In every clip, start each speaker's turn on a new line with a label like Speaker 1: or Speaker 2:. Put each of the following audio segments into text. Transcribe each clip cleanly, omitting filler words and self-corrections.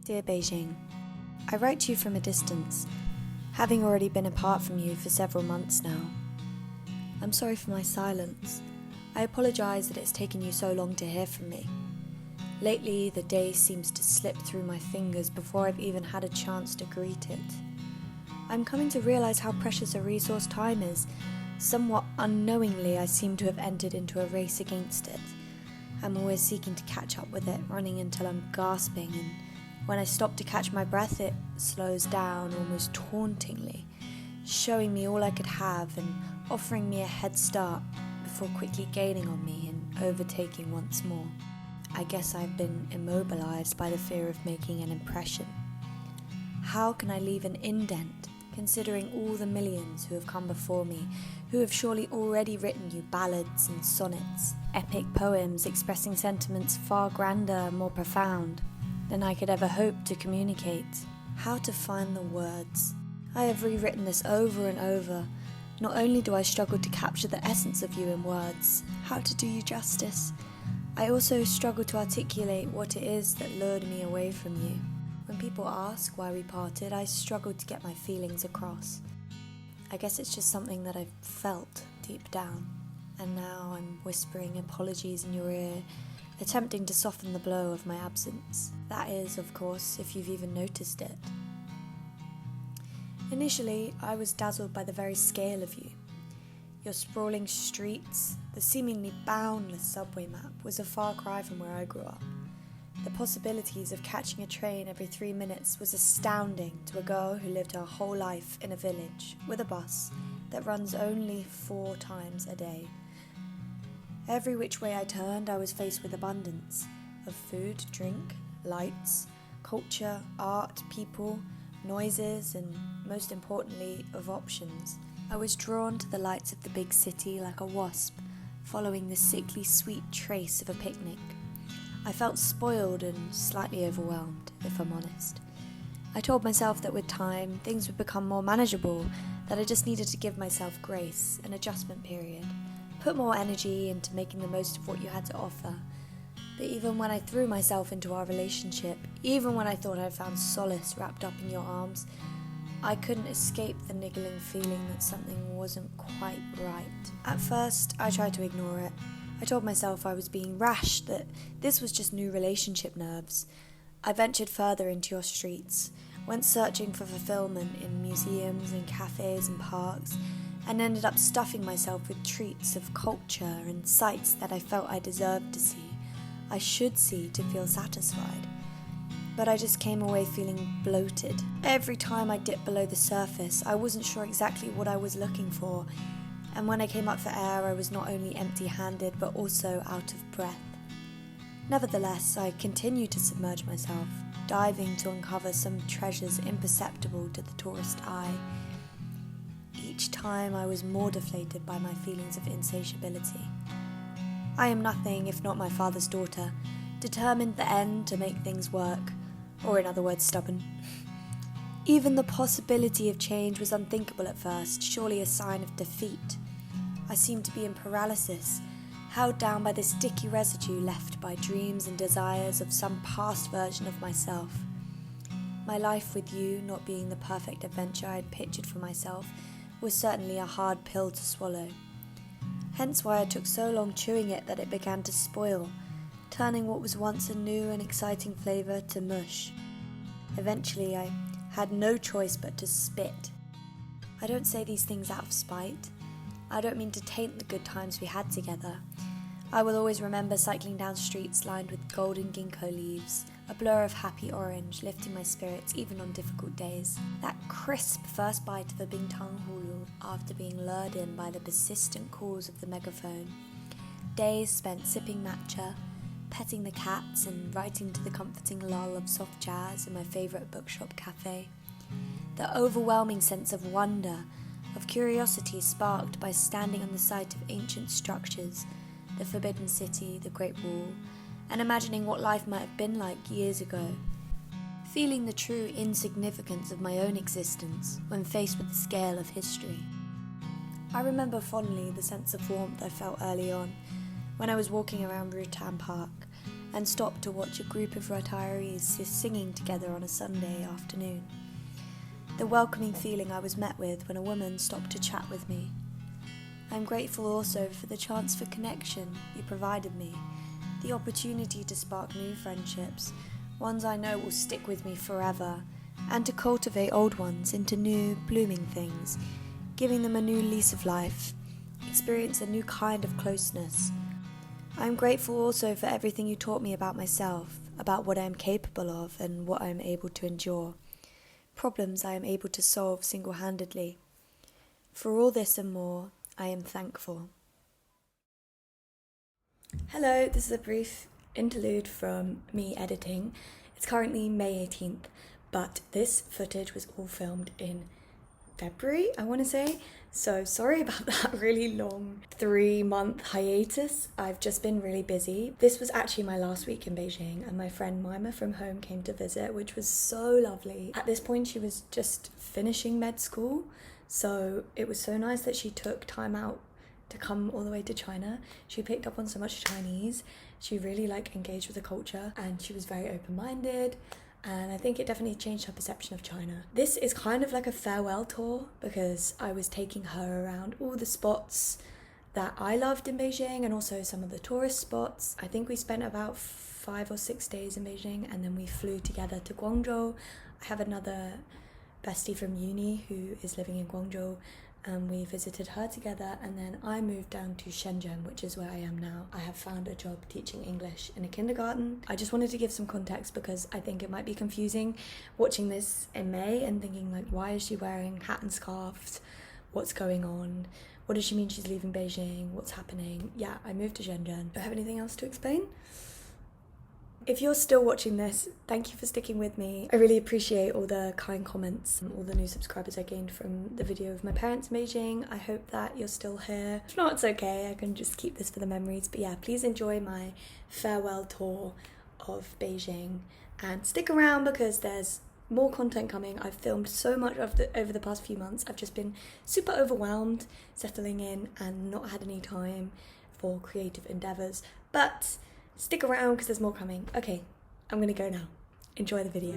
Speaker 1: Dear Beijing, I write to you from a distance, having already been apart from you for several months now. I'm sorry for my silence. I apologize that it's taken you so long to hear from me. Lately, the day seems to slip through my fingers before I've even had a chance to greet it. I'm coming to realize how precious a resource time is. Somewhat unknowingly, I seem to have entered into a race against it. I'm always seeking to catch up with it, running until I'm gasping, and when I stop to catch my breath, it slows down almost tauntingly, showing me all I could have and offering me a head start before quickly gaining on me and overtaking once more. I guess I've been immobilized by the fear of making an impression. How can I leave an indent, considering all the millions who have come before me, who have surely already written you ballads and sonnets, epic poems expressing sentiments far grander and more profound than I could ever hope to communicate? How to find the words? I have rewritten this over and over. Not only do I struggle to capture the essence of you in words, how to do you justice, I also struggle to articulate what it is that lured me away from you. When people ask why we parted, I struggle to get my feelings across. I guess it's just something that I've felt deep down, and now I'm whispering apologies in your ear, attempting to soften the blow of my absence. That is, of course, if you've even noticed it. Initially, I was dazzled by the very scale of you. Your sprawling streets, the seemingly boundless subway map was a far cry from where I grew up. The possibilities of catching a train every 3 minutes was astounding to a girl who lived her whole life in a village with a bus that runs only 4 times a day. Every which way I turned, I was faced with abundance of food, drink, lights, culture, art, people, noises, and most importantly, of options. I was drawn to the lights of the big city like a wasp, following the sickly sweet trace of a picnic. I felt spoiled and slightly overwhelmed, if I'm honest. I told myself that with time, things would become more manageable, that I just needed to give myself grace, an adjustment period, put more energy into making the most of what you had to offer. But even when I threw myself into our relationship, even when I thought I found solace wrapped up in your arms, I couldn't escape the niggling feeling that something wasn't quite right. At first, I tried to ignore it. I told myself I was being rash, that this was just new relationship nerves. I ventured further into your streets, went searching for fulfillment in museums and cafes and parks, and ended up stuffing myself with treats of culture and sights that I felt I deserved to see. I should see to feel satisfied. But I just came away feeling bloated. Every time I dipped below the surface, I wasn't sure exactly what I was looking for, and when I came up for air, I was not only empty-handed but also out of breath. Nevertheless, I continued to submerge myself, diving to uncover some treasures imperceptible to the tourist eye. Each time I was more deflated by my feelings of insatiability. I am nothing if not my father's daughter, determined the end to make things work, or in other words, stubborn. Even the possibility of change was unthinkable at first, surely a sign of defeat. I seemed to be in paralysis, held down by the sticky residue left by dreams and desires of some past version of myself. My life with you not being the perfect adventure I had pictured for myself was certainly a hard pill to swallow. Hence why I took so long chewing it that it began to spoil, turning what was once a new and exciting flavour to mush. Eventually I had no choice but to spit. I don't say these things out of spite. I don't mean to taint the good times we had together. I will always remember cycling down streets lined with golden ginkgo leaves, a blur of happy orange lifting my spirits even on difficult days. That crisp first bite of a bintang hulu after being lured in by the persistent calls of the megaphone. Days spent sipping matcha, petting the cats and writing to the comforting lull of soft jazz in my favourite bookshop cafe. The overwhelming sense of wonder, of curiosity sparked by standing on the site of ancient structures, the Forbidden City, the Great Wall, and imagining what life might have been like years ago. Feeling the true insignificance of my own existence when faced with the scale of history. I remember fondly the sense of warmth I felt early on, when I was walking around Rutan Park, and stop to watch a group of retirees singing together on a Sunday afternoon. The welcoming feeling I was met with when a woman stopped to chat with me. I'm grateful also for the chance for connection you provided me, the opportunity to spark new friendships, ones I know will stick with me forever, and to cultivate old ones into new, blooming things, giving them a new lease of life, experience a new kind of closeness. I'm grateful also for everything you taught me about myself, about what I am capable of and what I am able to endure, problems I am able to solve single-handedly. For all this and more, I am thankful. Hello, this is a brief interlude from me editing. It's currently May 18th, but this footage was all filmed in February, I want to say. So sorry about that really long 3-month hiatus. I've just been really busy. This was actually my last week in Beijing, and my friend Mima from home came to visit, which was so lovely. At this point, she was just finishing med school, so it was so nice that she took time out to come all the way to China. She picked up on so much Chinese. She really engaged with the culture, and she was very open-minded. And I think it definitely changed her perception of China. This is kind of like a farewell tour because I was taking her around all the spots that I loved in Beijing and also some of the tourist spots. I think we spent about 5 or 6 days in Beijing, and then we flew together to Guangzhou. I have another bestie from uni who is living in Guangzhou, and we visited her together, and then I moved down to Shenzhen, which is where I am now. I have found a job teaching English in a kindergarten. I just wanted to give some context because I think it might be confusing watching this in May and thinking why is she wearing hat and scarves? What's going on? What does she mean she's leaving Beijing? What's happening? Yeah, I moved to Shenzhen. Do I have anything else to explain? If you're still watching this, thank you for sticking with me. I really appreciate all the kind comments and all the new subscribers I gained from the video of my parents in Beijing. I hope that you're still here. If not, it's okay. I can just keep this for the memories. But yeah, please enjoy my farewell tour of Beijing and stick around because there's more content coming. I've filmed so much over the past few months. I've just been super overwhelmed settling in and not had any time for creative endeavors. But stick around because there's more coming. Okay, I'm gonna go now. Enjoy the video.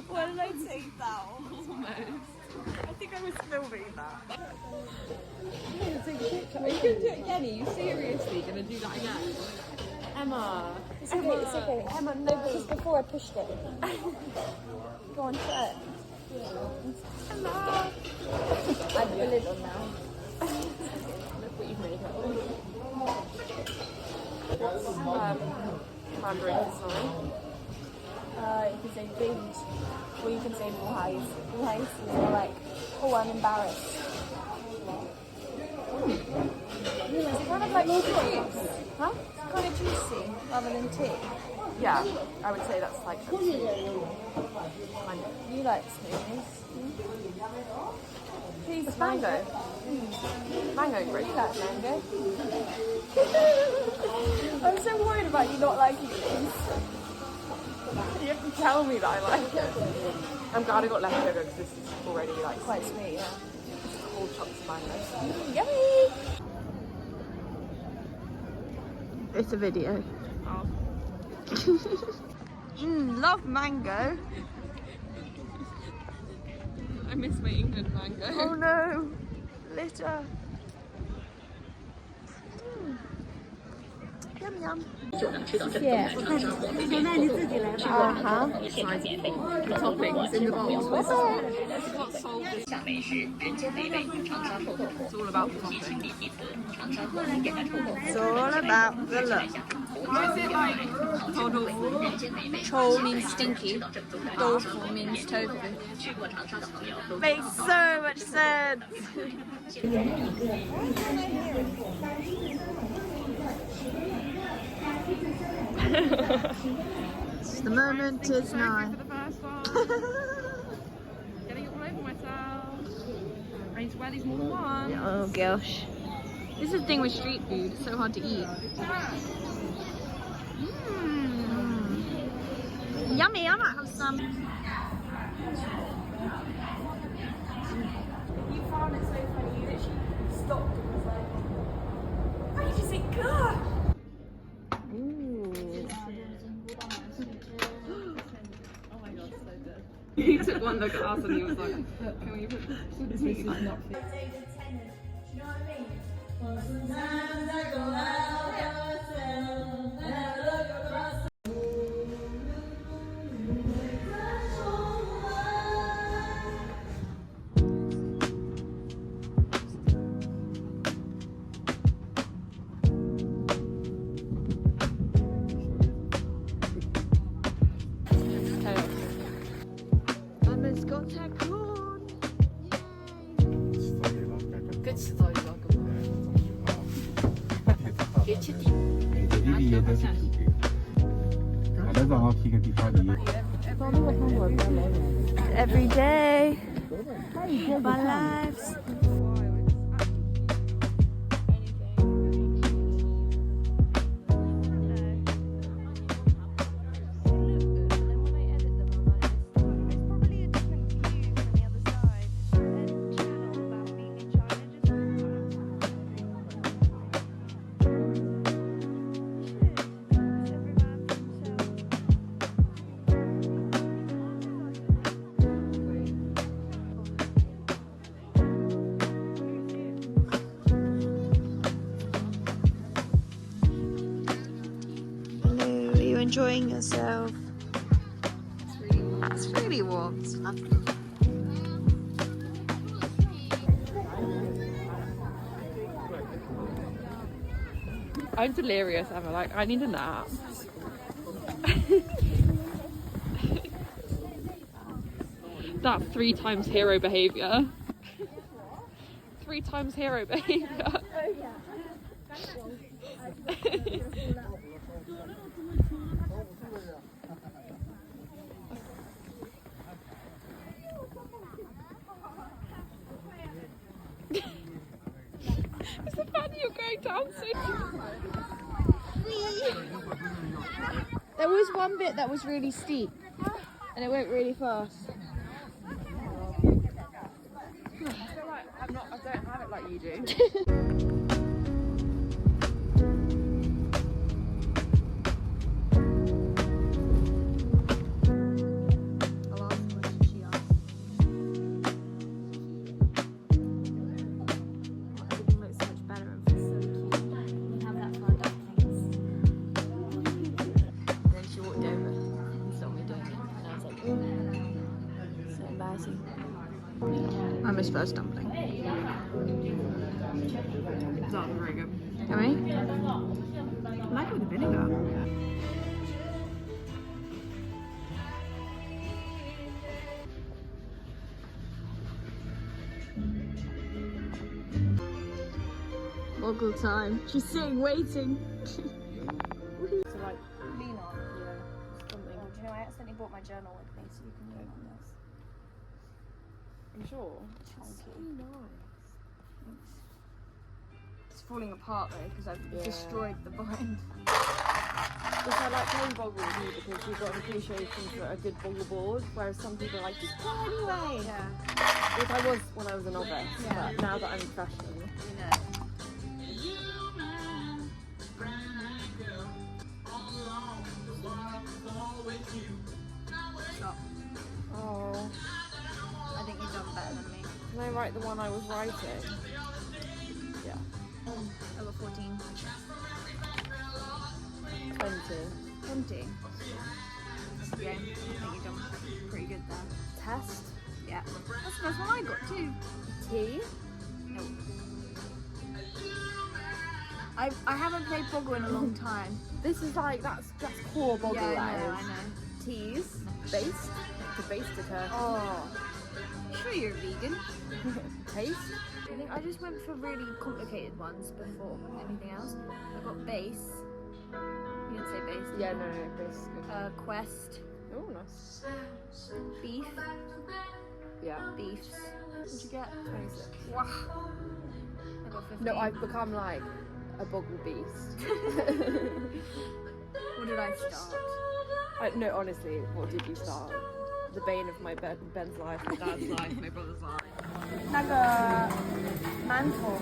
Speaker 2: Why did I take that? Almost. I think I was filming that. Are you going to do it again? Are you seriously going to do that again? Emma.
Speaker 3: It's okay.
Speaker 2: Emma,
Speaker 3: no, because before I pushed it. Go on, try it.
Speaker 2: Emma.
Speaker 3: I put it on now.
Speaker 2: Look what you've made it. Mandarin, sorry.
Speaker 3: You can say beige, or you can say ballhouse. Ballhouse is more like, oh, I'm embarrassed. It's kind of like juice. Huh? It's kind of juicy, rather than tea.
Speaker 2: Yeah, I would say that's like kind of.
Speaker 3: You like smoothies?
Speaker 2: Please, it's mango. Mango grape.
Speaker 3: You like mango? I'm so worried about you not liking these.
Speaker 2: You have to tell me that I like it. I'm glad I got leftover because this is already
Speaker 3: Quite sweet, yeah.
Speaker 2: just whole chunks of mango.
Speaker 3: Yummy!
Speaker 2: It's a video. Oh.
Speaker 1: Love mango.
Speaker 2: I miss my England mango.
Speaker 1: Oh no, litter. Yum yum.
Speaker 3: 谢谢。现在你自己来吧。啊哈。
Speaker 2: Toppings in the bowl. It's all about the topping.
Speaker 1: It's all about the look.
Speaker 2: Why is it like tofu?
Speaker 3: Chou means stinky. Tofu means tofu.
Speaker 1: Makes so much sense. The moment is nigh.
Speaker 2: For the first one. Getting it all over myself. I need to wear these more than once.
Speaker 3: Oh gosh. This is the thing with street food, it's so hard to eat. Yummy, I might have some. You found it so funny, you literally stopped and was like, why did you say God?
Speaker 2: He took one look at us and he was like, can we put this is not fit.
Speaker 3: Do you know what I mean? Well, sometimes I go out by myself and I look across the
Speaker 1: Mama's got her corn.
Speaker 2: Good story,
Speaker 1: Every day of our lives. Are you enjoying yourself? It's really warm. It's lovely.
Speaker 2: I'm delirious, Emma. Like, I need a nap. That's 3 times hero behaviour. 3 times hero behaviour. It's the fact that you're going down so.
Speaker 3: There was one bit that was really steep and it went really fast.
Speaker 2: I feel like I don't have it like you do.
Speaker 1: I miss first dumpling.
Speaker 2: That's very good.
Speaker 1: Yummy?
Speaker 2: I like it with the vinegar.
Speaker 1: Boggle time. She's sitting waiting.
Speaker 3: So like lean on, something. Oh, do you know I accidentally brought my journal with me, so you can lean on this.
Speaker 2: I'm sure.
Speaker 3: It's falling apart though because I've destroyed the bind. Which I like playing boggle with you because you've got an appreciation for a good boggle board, whereas some people are like, just play anyway. Yeah. Which I was when I was a novice, but now that I'm professional. You know.
Speaker 2: Stop.
Speaker 3: Oh.
Speaker 2: I think you've done better than me.
Speaker 3: Can I write the one I was writing? Yeah.
Speaker 2: Over 14.
Speaker 3: 20.
Speaker 2: 20. Yeah, I think you've done pretty good there.
Speaker 3: Test.
Speaker 2: Yeah. That's the first one I got too.
Speaker 3: T.
Speaker 2: No. I haven't played Boggle in a long time.
Speaker 3: This is like, that's core boggle,
Speaker 2: Yeah,
Speaker 3: that
Speaker 2: I
Speaker 3: is.
Speaker 2: know.
Speaker 3: T's. Based. To baste it her.
Speaker 2: Oh. Sure you're vegan.
Speaker 3: Taste.
Speaker 2: I think I just went for really complicated ones before anything else. I got base. You didn't say base.
Speaker 3: Yeah, no, base.
Speaker 2: Quest.
Speaker 3: Oh, nice.
Speaker 2: Beef.
Speaker 3: Yeah.
Speaker 2: Beefs. What'd you get?
Speaker 3: 26.
Speaker 2: Wow. I got 15.
Speaker 3: No, I've become like a boggle beast.
Speaker 2: What did I start?
Speaker 3: No, honestly, what did you start? The bane of my Ben's life, my dad's life, my brother's life.
Speaker 2: 那个馒头。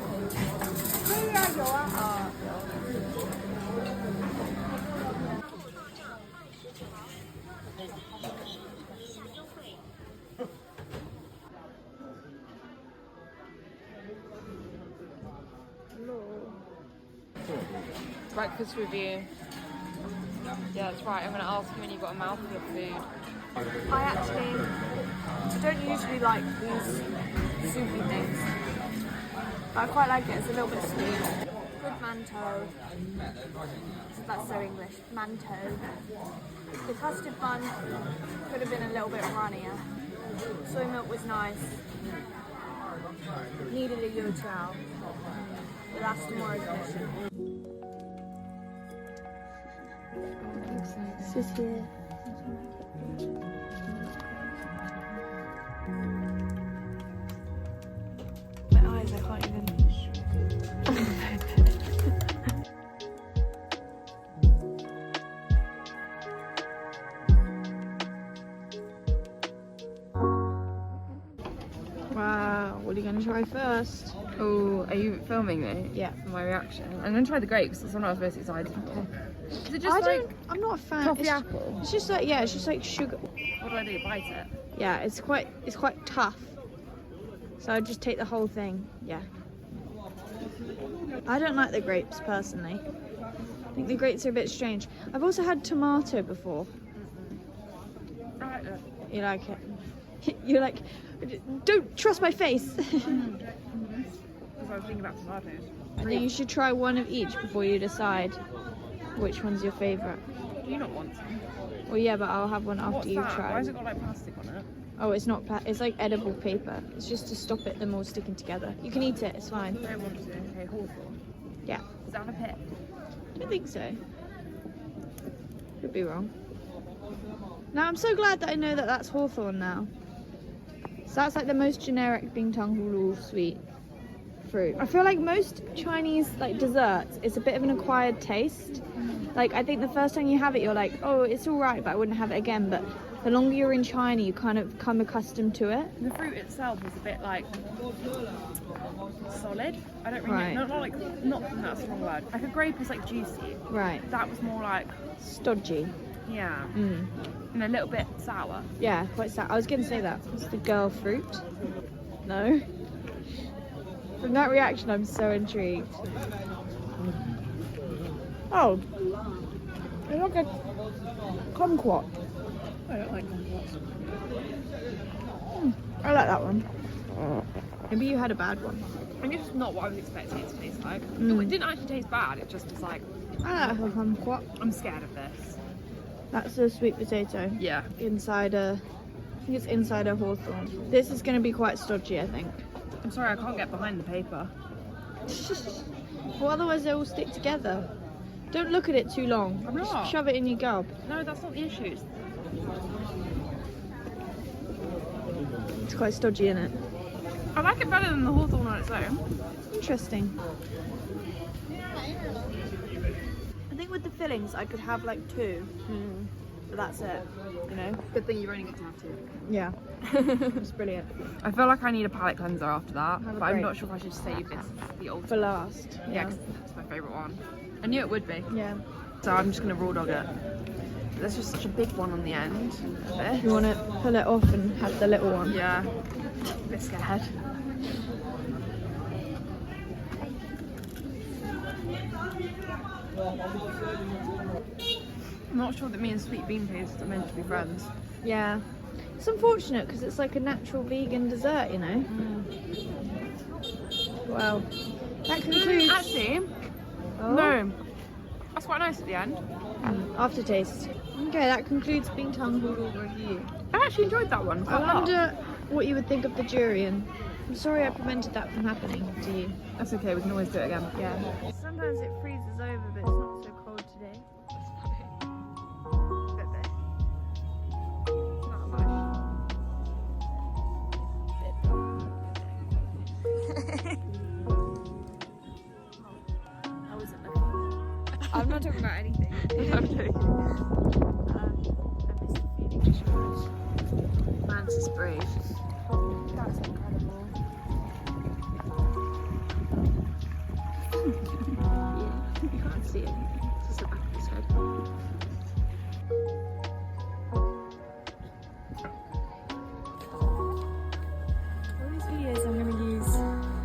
Speaker 2: 可以啊，有啊。啊，Breakfast
Speaker 3: review. Yeah, that's right. I'm going to ask you when you've got a mouthful of food.
Speaker 2: I don't usually like these soupy things, but I quite like it. It's a little bit sweet. Good mantou. That's so English. Mantou. The custard bun could have been a little bit runnier. Soy milk was nice. Needed a youtiao. But that's tomorrow's mission.
Speaker 1: This is here. My eyes, I can't even. Wow, what are you going to try first?
Speaker 3: Oh, are you filming me?
Speaker 1: Yeah.
Speaker 3: For my reaction? I'm going to try the grapes. That's what I was most excited for. Is it just
Speaker 1: I'm not a fan.
Speaker 3: toffee apple?
Speaker 1: It's just like, yeah, it's just like sugar.
Speaker 3: What do I do? Bite it?
Speaker 1: Yeah, it's quite tough. So I just take the whole thing. Yeah. I don't like the grapes personally. I think the grapes are a bit strange. I've also had tomato before.
Speaker 3: Right.
Speaker 1: You like it? You're like, don't trust my face.
Speaker 3: Because I was thinking about tomatoes.
Speaker 1: I think you should try one of each before you decide which one's your favourite.
Speaker 3: Do you not want some?
Speaker 1: Well, yeah, but I'll have one after
Speaker 3: What's
Speaker 1: you've
Speaker 3: that?
Speaker 1: tried.
Speaker 3: Why has it got like plastic on it?
Speaker 1: Oh, it's not. It's like edible paper. It's just to stop them all sticking together. You can eat it. It's fine.
Speaker 3: I don't want to. Okay, hawthorn.
Speaker 1: Yeah.
Speaker 3: Does that have a pit?
Speaker 1: I don't think so. Could be wrong. Now I'm so glad that I know that that's hawthorn now. So that's like the most generic bingtang hulu sweet fruit. I feel like most Chinese like desserts, it's a bit of an acquired taste. Like I think the first time you have it, you're like, oh, it's all right, but I wouldn't have it again. But the longer you're in China, you kind of become accustomed to it.
Speaker 3: The fruit itself is a bit like solid. I don't really
Speaker 1: Right.
Speaker 3: know. Not that's the wrong word. Like a grape is like juicy.
Speaker 1: Right.
Speaker 3: That was more like
Speaker 1: Stodgy.
Speaker 3: yeah,
Speaker 1: Mm.
Speaker 3: and a little bit sour.
Speaker 1: Yeah, quite sad. I was going to say that. It's the girl fruit. No. From that reaction, I'm so intrigued. Oh. It's like a kumquat.
Speaker 3: I don't like kumquats.
Speaker 1: I like that one. Maybe you had a bad one.
Speaker 3: I think it's just not what I was expecting it to taste like.
Speaker 1: Mm.
Speaker 3: It didn't actually taste bad. It just was like
Speaker 1: I like a kumquat.
Speaker 3: I'm scared of this.
Speaker 1: That's a sweet potato.
Speaker 3: Yeah.
Speaker 1: Inside a... I think it's inside a hawthorn. This is going to be quite stodgy, I think.
Speaker 3: I'm sorry, I can't get behind the paper.
Speaker 1: Well, otherwise they all stick together. Don't look at it too long.
Speaker 3: I'm
Speaker 1: Just
Speaker 3: not.
Speaker 1: shove it in your gob.
Speaker 3: No, that's not the issue.
Speaker 1: It's quite stodgy, isn't it?
Speaker 3: I like it better than the hawthorn on its own.
Speaker 1: Interesting. I think with the fillings, I could have like two. But that's it, you know?
Speaker 3: Good thing you've only got to have two.
Speaker 1: Yeah. It's brilliant.
Speaker 3: I feel like I need a palate cleanser after that,
Speaker 1: Have a
Speaker 3: but I'm
Speaker 1: break.
Speaker 3: not sure if I should save this for the old.
Speaker 1: For last.
Speaker 3: Yeah, 'cause that's my favourite one. I knew it would be.
Speaker 1: Yeah.
Speaker 3: So I'm just going to raw dog it.
Speaker 2: there's just such a big one on the end.
Speaker 3: You want to pull it off and have the little one?
Speaker 2: Yeah. A bit scared. I'm not sure that me and sweet bean paste are meant to be friends.
Speaker 3: Yeah. It's unfortunate because it's like a natural vegan dessert, you know? Well, that concludes...
Speaker 2: Actually,
Speaker 3: Oh.
Speaker 2: no. That's quite nice at the end.
Speaker 3: Aftertaste. Okay, that concludes Bintang Noodle review.
Speaker 2: I actually enjoyed that one.
Speaker 3: I wonder what you would think of the durian. I'm sorry I prevented that from happening to you.
Speaker 2: That's okay, we can always do it again.
Speaker 3: Yeah. Sometimes it freezes over, but it's not so cold today. I'm not talking about anything.
Speaker 2: Okay.
Speaker 3: Mantis brave.
Speaker 2: That's incredible.
Speaker 3: Yeah, you can't see it. It's just the back of his head.
Speaker 1: All these videos I'm going to use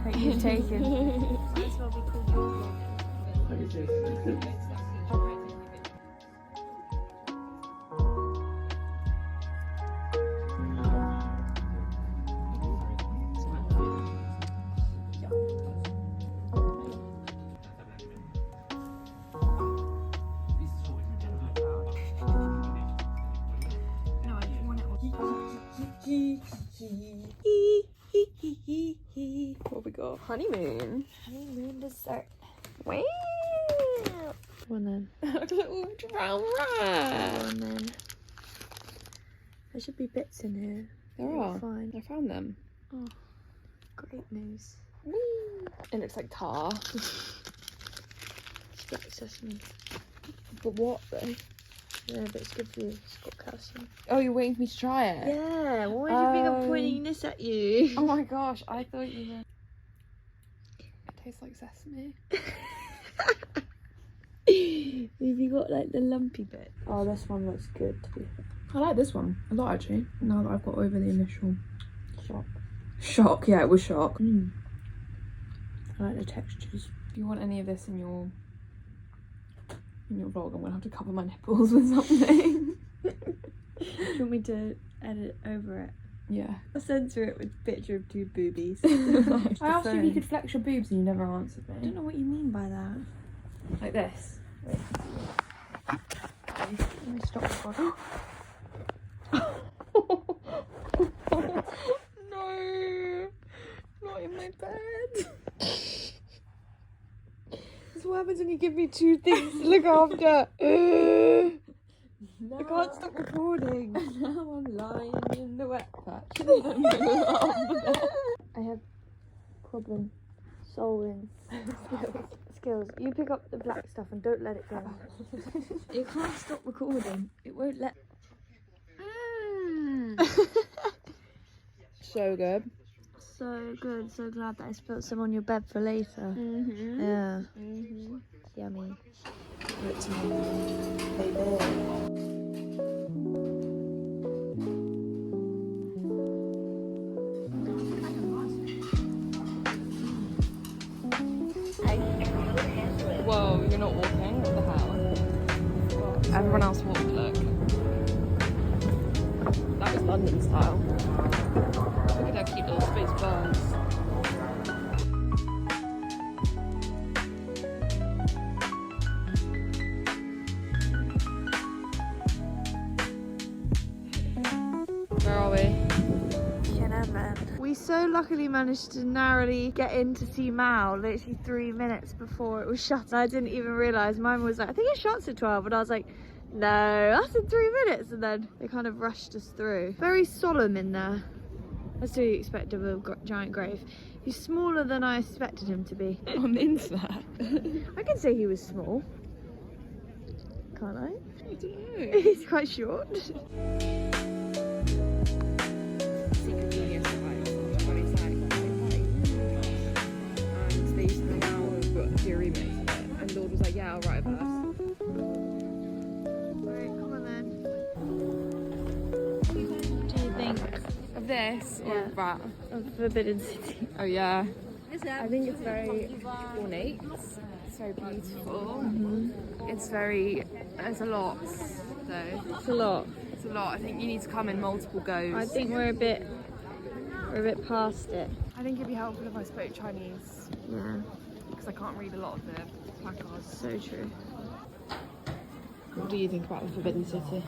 Speaker 1: that you've taken.
Speaker 3: Might as well be called your vlog.
Speaker 2: What have we got? Honeymoon.
Speaker 1: Honeymoon dessert.
Speaker 2: Wow.
Speaker 3: One then.
Speaker 2: Little brown rat.
Speaker 3: One then. There should be bits in here.
Speaker 2: There
Speaker 3: You'll
Speaker 2: are.
Speaker 3: Fine.
Speaker 2: I found them.
Speaker 3: Oh, great news.
Speaker 2: Whee! It looks like tar.
Speaker 3: It's black sesame.
Speaker 2: But what though?
Speaker 3: Yeah, but it's good for you. It's got calcium.
Speaker 2: Oh, you're waiting for me to try it?
Speaker 3: Yeah, why do you think I'm pointing this at you?
Speaker 2: Oh my gosh, I thought you were... It tastes like sesame.
Speaker 3: Have you got like the lumpy bit? Oh, this one looks good to be
Speaker 2: I like this one a lot actually, now that I've got over the initial
Speaker 3: shock.
Speaker 2: shock. Yeah, it was shock.
Speaker 3: I like the textures.
Speaker 2: If you want any of this in your vlog, I'm gonna have to cover my nipples with something.
Speaker 3: Do you want me to edit over it?
Speaker 2: Yeah.
Speaker 3: I'll censor it with a picture of two boobies.
Speaker 2: I asked you if you could flex your boobs and you never answered
Speaker 3: I
Speaker 2: me.
Speaker 3: don't know what you mean by that.
Speaker 2: Like this.
Speaker 3: Let me stop recording.
Speaker 2: No, not in my bed.
Speaker 3: That's what happens when you give me two things to look after.
Speaker 2: No.
Speaker 3: I can't stop recording.
Speaker 2: Now I'm lying in the wet patch in the middle of the bed.
Speaker 3: I have problem solving skills. You pick up the black stuff and don't let it go. You can't stop recording. It won't let.
Speaker 2: So good.
Speaker 3: So good. So glad that I spilled some on your bed for later.
Speaker 2: Mm-hmm.
Speaker 3: Yeah.
Speaker 2: Mm-hmm.
Speaker 3: Yummy.
Speaker 1: It's baby.
Speaker 2: Whoa, you're not walking? What the hell? Everyone else walked, look. That was London style. Look at that cute little space birds. Where are we?
Speaker 3: Tiananmen. We so luckily managed to narrowly get in to see Mao literally 3 minutes before it was shut. And I didn't even realise. Mine was like, I think it shuts at 12, and I was like, no, that's in 3 minutes. And then they kind of rushed us through. Very solemn in there. That's what you expect of a giant grave. He's smaller than I expected him to be.
Speaker 2: On the internet?
Speaker 3: I can say he was small. Can't I?
Speaker 2: I don't know.
Speaker 3: He's quite short.
Speaker 2: Secret Genius like 20 seconds. And they used to hang out do a remix of it. And Lord was like, yeah, I'll write a verse.
Speaker 3: Right, come on then.
Speaker 2: this or
Speaker 3: Yeah.
Speaker 2: that?
Speaker 3: Forbidden City.
Speaker 2: Oh yeah. I think it's very ornate. It's very beautiful. It's very. There's a lot though.
Speaker 3: It's a lot.
Speaker 2: It's a lot. I think you need to come in multiple goes.
Speaker 3: I think we're a bit past it.
Speaker 2: I think it'd be helpful if I spoke Chinese
Speaker 3: Yeah,
Speaker 2: because I can't read a lot of the placards.
Speaker 3: so true.
Speaker 2: What do you think about the Forbidden City?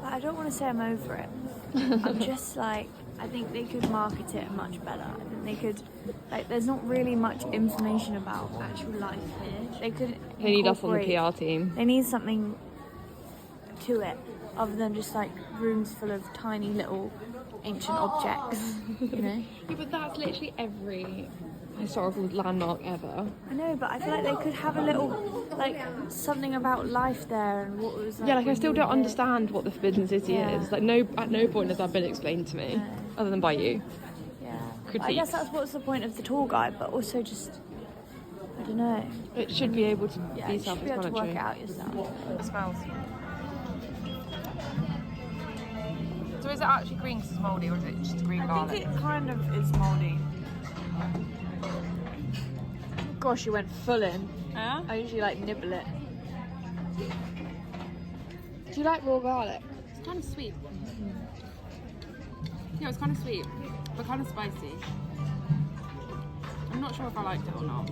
Speaker 1: I don't want to say I'm over it. I'm just like, I think they could market it much better. I think they could, like, there's not really much information about actual life here. They could.
Speaker 2: They need us on the
Speaker 1: incorporate-
Speaker 2: PR team.
Speaker 1: They need something to it, other than just like rooms full of tiny little ancient objects. You know.
Speaker 2: Yeah, but that's literally every historical landmark ever.
Speaker 1: I know, but I feel like they could have a little, like, something about life there and what it was like.
Speaker 2: Yeah, like I
Speaker 1: when
Speaker 2: still
Speaker 1: you
Speaker 2: don't
Speaker 1: were here.
Speaker 2: understand what the Forbidden City
Speaker 1: Yeah.
Speaker 2: is. Like at no point has that been explained to me, other than by you.
Speaker 1: Yeah.
Speaker 2: Critiques.
Speaker 1: I guess that's what's the point of the tour guide, but also just, I don't know.
Speaker 2: It should be able to
Speaker 1: Yeah,
Speaker 2: be
Speaker 1: you should be able to work
Speaker 2: self-explanatory.
Speaker 1: it out yourself.
Speaker 2: It smells. So is it actually green because it's mouldy, or is it just green garlic?
Speaker 1: it kind of is mouldy.
Speaker 3: Gosh, you went full in.
Speaker 1: Yeah?
Speaker 3: I usually like nibble it.
Speaker 2: Do you like raw garlic? It's kind of sweet. Yeah, it's kind of sweet, but kind of spicy. I'm not sure if I liked it or not.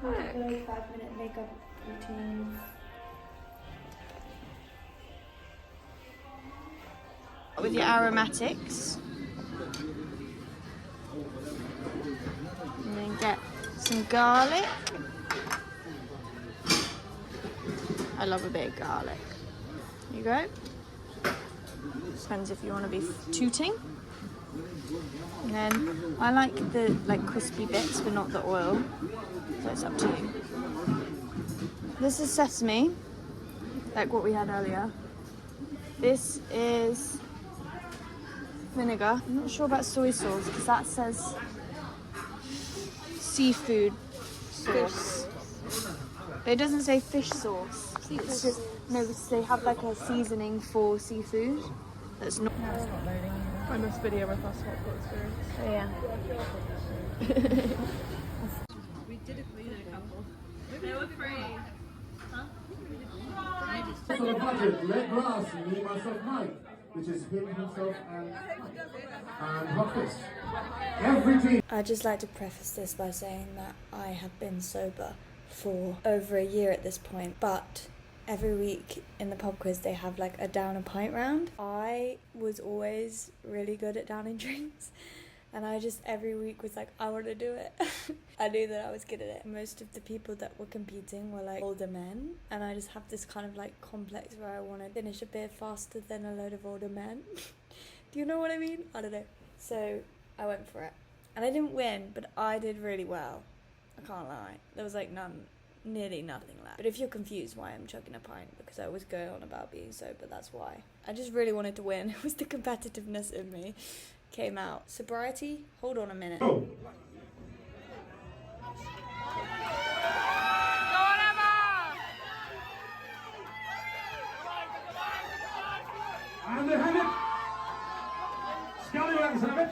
Speaker 1: Welcome to the 5-minute makeup routine. With your aromatics. And then get some garlic. I love a bit of garlic. There you go. Depends if you want to be tooting. And then I like the crispy bits, but not the oil. So it's up to you. This is sesame, like what we had earlier. This is vinegar. I'm not sure about soy sauce because that says seafood sauce. But it doesn't say fish sauce. It's just, no, they have like a seasoning for seafood. That's not.
Speaker 2: I must video with us hot pot experience.
Speaker 1: Oh, yeah.
Speaker 3: We did a cleaner couple. They were free.
Speaker 4: For the budget, Red Grass, me, myself, Mike, which is him, himself, and Mike. And Hot Fist. Every team.
Speaker 1: I'd just like to preface this by saying that I have been sober for over a year at this point, but every week in the pub quiz they have like a down a pint round. I was always really good at downing drinks, and I just every week was like, I want to do it. I knew that I was good at it. Most of the people that were competing were like older men, and I just have this kind of like complex where I want to finish a beer faster than a load of older men. Do you know what I mean? I don't know. So I went for it, and I didn't win, but I did really well. I can't lie. There was like nearly nothing left. But if you're confused why I'm chugging a pint, because I always go on about being sober, that's why. I just really wanted to win. It was the competitiveness in me came out. Sobriety? Hold on a minute.
Speaker 4: Oh. And they have it. Scallywags have it.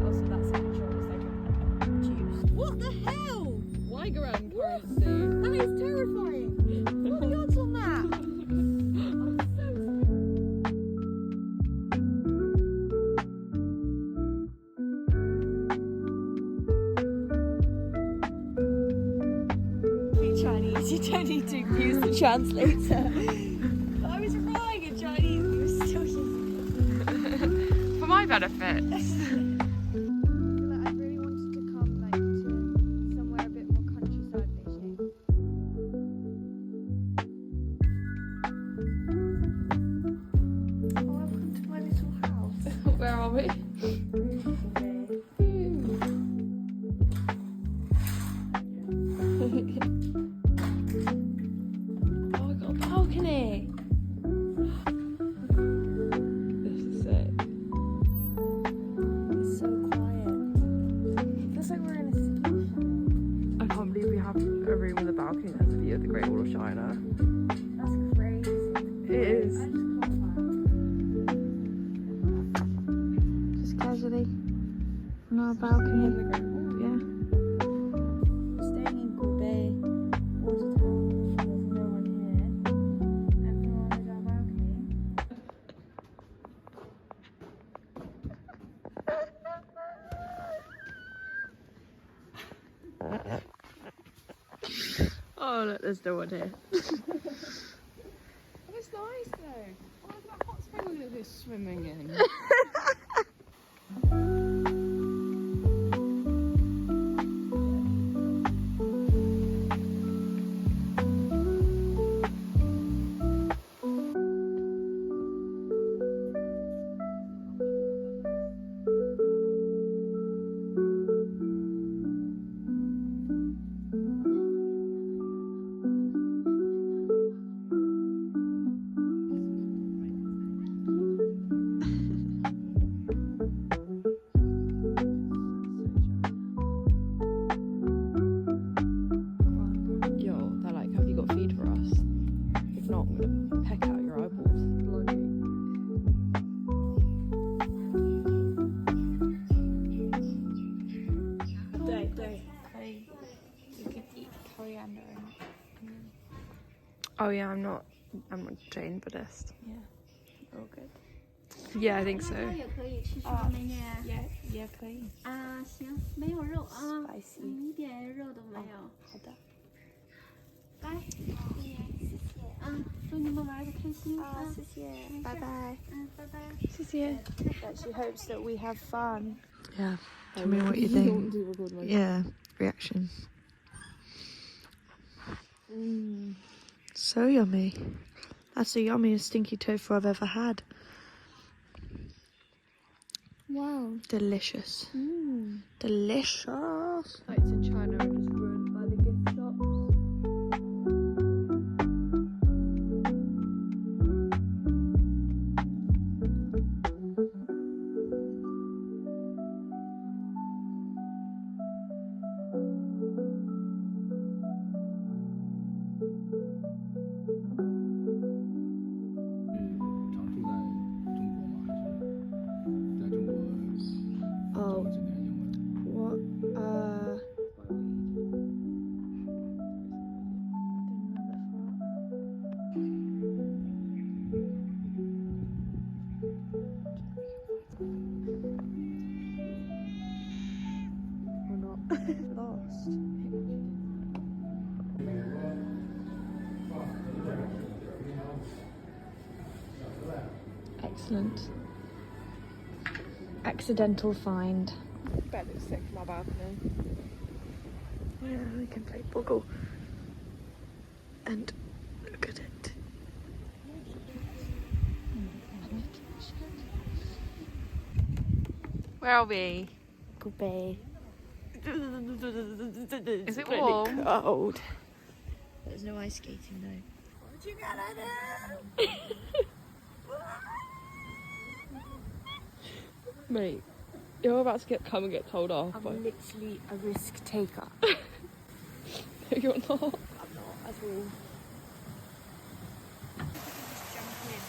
Speaker 1: Also, that second shot was like a juice.
Speaker 3: What the hell?
Speaker 2: Wigeran currency.
Speaker 3: That is terrifying. What are the odds on that?
Speaker 1: Chinese, you don't need to use the translator. But I was writing in Chinese, you were still using it.
Speaker 2: For my benefit.
Speaker 1: I really wanted to come like to somewhere a bit more countryside Beijing. Oh, welcome to my little house.
Speaker 2: Where are we? Oh, we got a balcony. This is sick. balcony has a view of the Great Wall of China.
Speaker 3: That's crazy.
Speaker 2: It is.
Speaker 3: Just casually on our balcony. Yeah. We're staying in gubei, water town. There's no one here. Everyone is our balcony.
Speaker 2: Oh look, there's no one here.
Speaker 3: It's nice though. Oh, look at that hot spring that they're swimming in.
Speaker 2: Yo, they're like, have you got feed for us? If not, I'm gonna peck out your eyeballs. Bloody.
Speaker 3: 对对，可以。You can eat coriander and
Speaker 2: Oh yeah, I'm not Jain Buddhist.
Speaker 3: yeah, all good.
Speaker 2: Yeah, I think so.
Speaker 5: 也可以吃什么美女？
Speaker 3: 也可以。
Speaker 5: 啊，行，没有肉啊，
Speaker 3: Spicy
Speaker 5: 一点肉都没有。
Speaker 3: 好的。
Speaker 5: 来，谢谢。嗯，祝你们玩的开心啊！
Speaker 3: 谢谢，拜拜。
Speaker 5: 嗯，拜拜。
Speaker 3: That she hopes that we have fun.
Speaker 2: Yeah. Tell me what you think. Yeah, reaction. So yummy. That's the yummiest stinky tofu I've ever had.
Speaker 3: Wow.
Speaker 2: Delicious. Delicious. Lights in China are just ruined by the gift shops.
Speaker 4: Oh.
Speaker 2: What? We're not lost. Excellent. Accidental find.
Speaker 3: Bet looks sick from our balcony.
Speaker 2: Yeah, we can play boggle. And look at it. Where are we?
Speaker 3: Gubei.
Speaker 2: Is it warm?
Speaker 3: Cold. There's no ice skating though. What you gonna do?
Speaker 2: Mate, you're about to come and get told off.
Speaker 3: I'm literally a risk taker.
Speaker 2: You're not.
Speaker 3: I'm not at all. Jump in.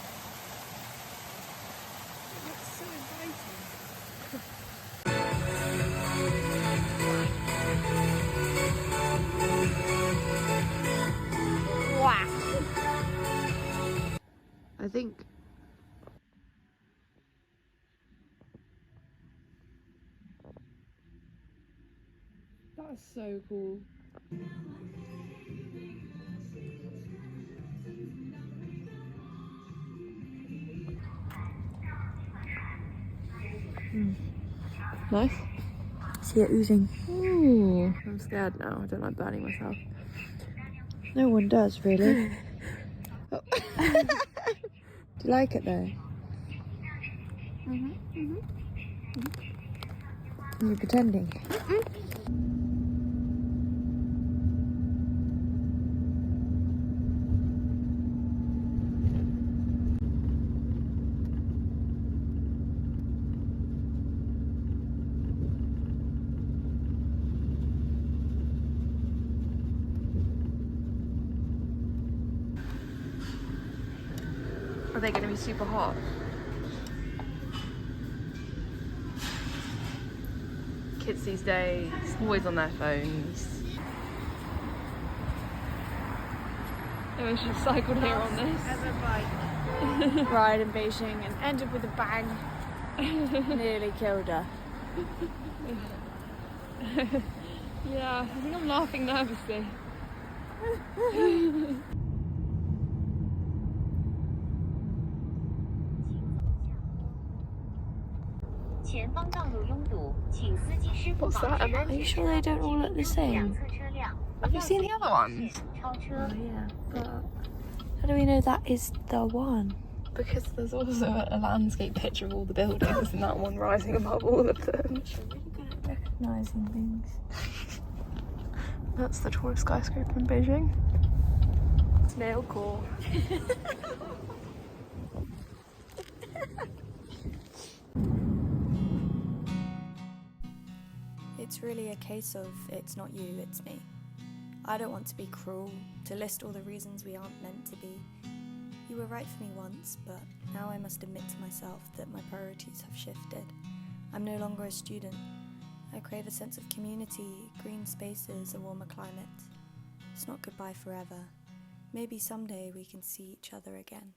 Speaker 3: It looks so inviting.
Speaker 2: I think. That's so cool. Nice.
Speaker 3: See it oozing.
Speaker 2: Ooh, I'm scared now. I don't like burning myself.
Speaker 3: No one does, really.
Speaker 2: Oh.
Speaker 3: Do you like it though? You're pretending.
Speaker 2: Are they going to be super hot? Kids these days, always on their phones. We just cycled here on this.
Speaker 3: Ever bike ride in Beijing and ended with a bang. Nearly killed her.
Speaker 2: Yeah, I think I'm laughing nervously.
Speaker 6: 前方道路拥堵，请司机师傅
Speaker 2: What's
Speaker 6: 保
Speaker 2: that,
Speaker 6: 持
Speaker 2: Emma?
Speaker 6: 安
Speaker 3: Are you
Speaker 6: 全
Speaker 3: sure they don't all look the
Speaker 6: 两
Speaker 3: same?
Speaker 6: 侧车辆。
Speaker 2: Have you seen the other ones?
Speaker 6: 超车。
Speaker 3: Oh yeah, but how do we know that is the one?
Speaker 2: Because there's also a landscape picture of all the buildings and that one rising above all of them.
Speaker 3: You're really good at recognising things.
Speaker 2: That's the tallest skyscraper in Beijing.
Speaker 3: Snail core.
Speaker 1: It's really a case of it's not you, it's me. I don't want to be cruel, to list all the reasons we aren't meant to be. You were right for me once, but now I must admit to myself that my priorities have shifted. I'm no longer a student. I crave a sense of community, green spaces, a warmer climate. It's not goodbye forever. Maybe someday we can see each other again.